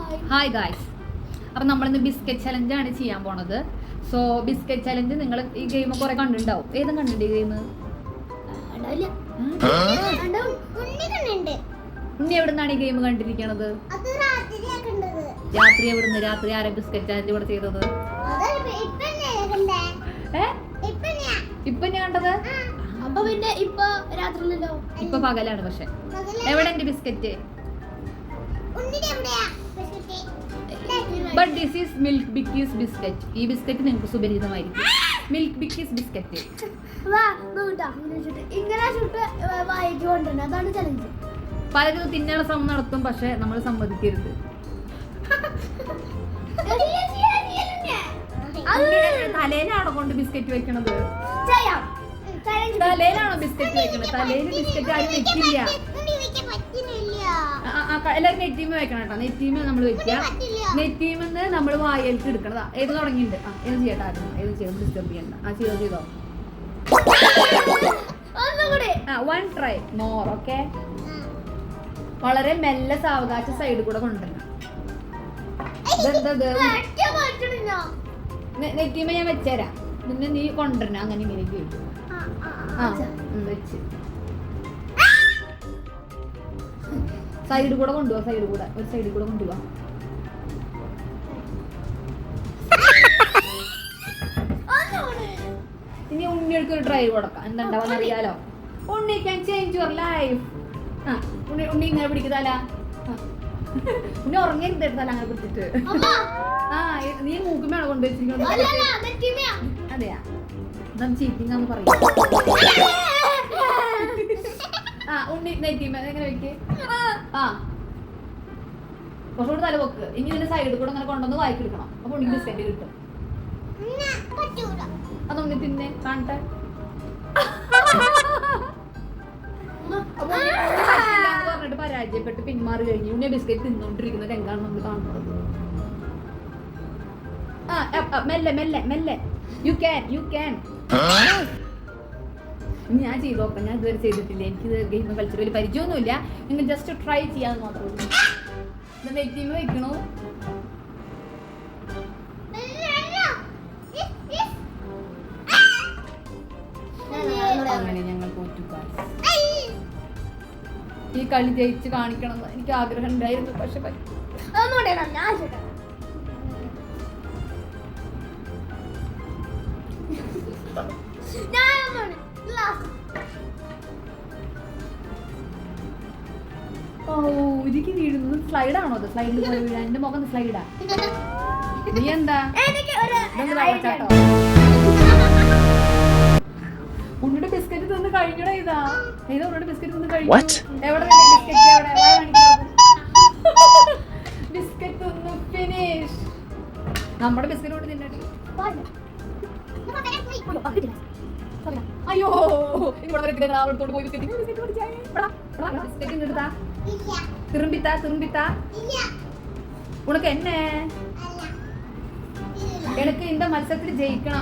Hi guys, അപ്പം നമ്മളിന്ന് biscuit ചലഞ്ചാണ് ചെയ്യാൻ പോണത്. സോ ബിസ്ക്കറ്റ് ചലഞ്ച് നിങ്ങൾ ഈ ഗെയിം കുറെ കണ്ടിട്ടുണ്ടാവും. ഏതും കണ്ടിട്ടുണ്ട് ഈ ഗെയിം? ഉണ്ണി എവിടുന്നാണ് ഈ ഗെയിം കണ്ടിരിക്കണത്? രാത്രി എവിടുന്ന്? രാത്രി ആരെ ബിസ്ക്കറ്റ് ചലഞ്ച് ഇവിടെ ചെയ്തത്? ഇപ്പൊ ഞാൻ കണ്ടത്. അപ്പൊ പിന്നെ ഇപ്പൊ പകലാണ്. പക്ഷെ എവിടെ എന്റെ biscuit? But this is milk Bikis biscuit. ഈ ബിസ്ക്കറ്റ് നിങ്ങൾക്ക് സുപരിചിതമായിരിക്കും. Milk Bikis biscuit. പലരും തിന്നാനുള്ള ശ്രമം നടത്തും, പക്ഷെ നമ്മൾ സമ്മതിക്കരുത്. തലയിലാണോ കൊണ്ട് ബിസ്ക്കറ്റ് വെക്കണത്? തലയിലാണോ ബിസ്ക്കറ്റ് വെക്കണത്? തലയിൽ ബിസ്ക്കറ്റ് ആരും വെക്കില്ല. എല്ലാവരും നെറ്റീമ വെക്കണം കേട്ടോ. നെറ്റീമ നമ്മൾ വെക്കുക. നെറ്റീമെന്ന് നമ്മൾ വായൽക്ക് എടുക്കണതാ. ഏത് തുടങ്ങിയിട്ടുണ്ട്? ഏത് ചെയ്യട്ടെ? ആരും ഏത് ചെയ്യും, ഡിസ്റ്റർബ് ചെയ്യണ്ട. ചെയ്തോ. One try more. ഓക്കെ, വളരെ മെല്ലെ സാവകാശ സൈഡ് കൂടെ കൊണ്ടുവരണം. നെറ്റീമ ഞാൻ വെച്ചുതരാം, പിന്നെ നീ കൊണ്ടുവരണം. അങ്ങനെ ഇങ്ങനെ കേട്ടു. വെച്ച് സൈഡ് കൂടെ കൊണ്ടുപോവാ. സൈഡ് കൂടെ ഒരു സൈഡിൽ കൂടെ കൊണ്ടുപോവാ. ഇനി ഉണ്ണിയെടുക്ക് ഒരു ട്രൈ കൊടുക്കാം. എന്താണ്ടാവാന്ന് അറിയാലോ. ഉണ്ണി ക്യാൻ ചേഞ്ച് യുവർ ലൈഫ്. ഉണ്ണി ഇങ്ങനെ പിടിക്കുന്നതല്ല. ഉണ്ണി ഉറങ്ങിയിരുത്തല്ല അങ്ങനെ പിടിച്ചിട്ട്. നീ മൂക്കുമേണോ കൊണ്ടുവച്ചിരിക്കുന്നത്? അതെയാ, ചീറ്റിംഗ് ആന്ന് പറയും. ഉണ്ണി നെറ്റിമ എങ്ങനെ വെക്ക്? കുറച്ചുകൂടി തല വെക്ക്. ഇനി ഇതിന്റെ സൈഡിൽ കൂടെ അങ്ങനെ കൊണ്ടുവന്ന് വായിക്കെടുക്കണം. അപ്പൊ ഉണ്ണി ബിസ്ക്കറ്റ് കിട്ടും. അതൊന്നി തിന്നെ കാണട്ടെ. പറഞ്ഞിട്ട് പരാജയപ്പെട്ട് പിന്മാറി കഴിഞ്ഞു. ഉണ്ണി ബിസ്ക്കറ്റ് തിന്നോണ്ടിരിക്കുന്നത് എങ്ങാണ് നമ്മൾ കാണുന്നത്. മെല്ലെ മെല്ലെ മെല്ലെ. You can. ഞാൻ ചെയ്ത് നോക്കാം. ഞാൻ ഇതുവരെ ചെയ്തിട്ടില്ല. എനിക്ക് ഗെയിം കളിച്ചിട്ട് വലിയ പരിചയമൊന്നുമില്ല. നിങ്ങൾ ജസ്റ്റ് ട്രൈ ചെയ്യാന്ന് മാത്രമേ ഉള്ളൂ. നെറ്റിമ വെക്കണു. അങ്ങനെ ഞങ്ങൾ തോറ്റു. ഈ കളി ജയിച്ച് കാണിക്കണം എന്ന് എനിക്ക് ആഗ്രഹം ഉണ്ടായിരുന്നു, പക്ഷെ ഒരിക്കൽ വീഴുന്നത് സ്ലൈഡാണോ? അത് സ്ലൈഡിൽ പോലെ വീഴാൻ. എന്റെ മുഖം സ്ലൈഡാ. നീ എന്താ വെള്ളച്ചാട്ടോ? ഉണ്ണിയുടെ ബിസ്ക്കറ്റ് തിന്ന് കഴിഞ്ഞടാ. ഇതാ ഉണ്ണിയുടെ ബിസ്ക്കറ്റ് തിന്ന് കഴിഞ്ഞു. എവിടെ ബിസ്ക്കറ്റ് തിന്നു ഫിനിഷ്. നമ്മുടെ ബിസ്ക്കറ്റ് കൊണ്ട് തിന്നടി. അയ്യോ, ഇവിടെ പോയി തിരുമ്പിത്താ ഉനക്ക് എന്നെ എനിക്ക് இந்த മത്സരത്തിൽ ജയിക്കണം.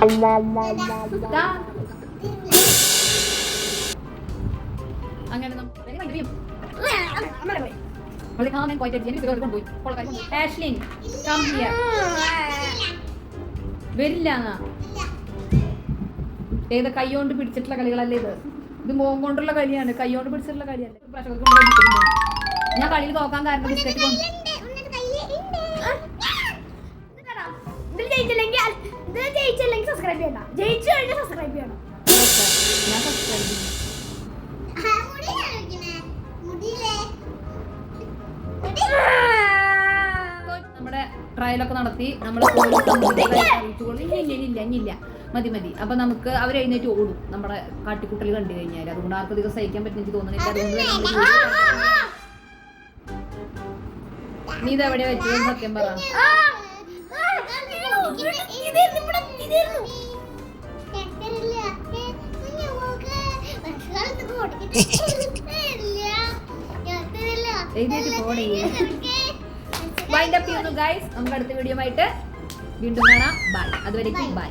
അങ്ങനെ വരില്ല. ഏത് കൈ കൊണ്ട് പിടിച്ചിട്ടുള്ള കളികളല്ലേ ഇത്? ഇത് മോൻ കൊണ്ടുള്ള കളിയാണ്. കൈ കൊണ്ട് പിടിച്ചിട്ടുള്ള കളിയല്ലേ. ഞാൻ കളിയിൽ നോക്കാൻ കാരണം ബിസ്ക്കറ്റ് കൊണ്ട്. നമ്മുടെ ട്രയലൊക്കെ നടത്തി നമ്മൾ ഇല്ല മതി. അപ്പൊ നമുക്ക് അവർ എഴുന്നേറ്റ് ഓടും നമ്മുടെ കാട്ടിക്കുട്ടൽ കണ്ടു കഴിഞ്ഞാൽ. അതുകൊണ്ട് ആർക്കും അധികം സഹിക്കാൻ പറ്റുന്ന എനിക്ക് തോന്നുന്നില്ല. അതുകൊണ്ട് നീ ഇതെവിടെയാ വെച്ചത്? സത്യം പറ. വൈൻഡ് അപ്പ് ചെയ്യുന്നു ഗൈസ്. നമുക്ക് അടുത്ത വീഡിയോ ആയിട്ട് വീണ്ടും കാണാം. ബൈ. അതുവരേക്കും ബൈ.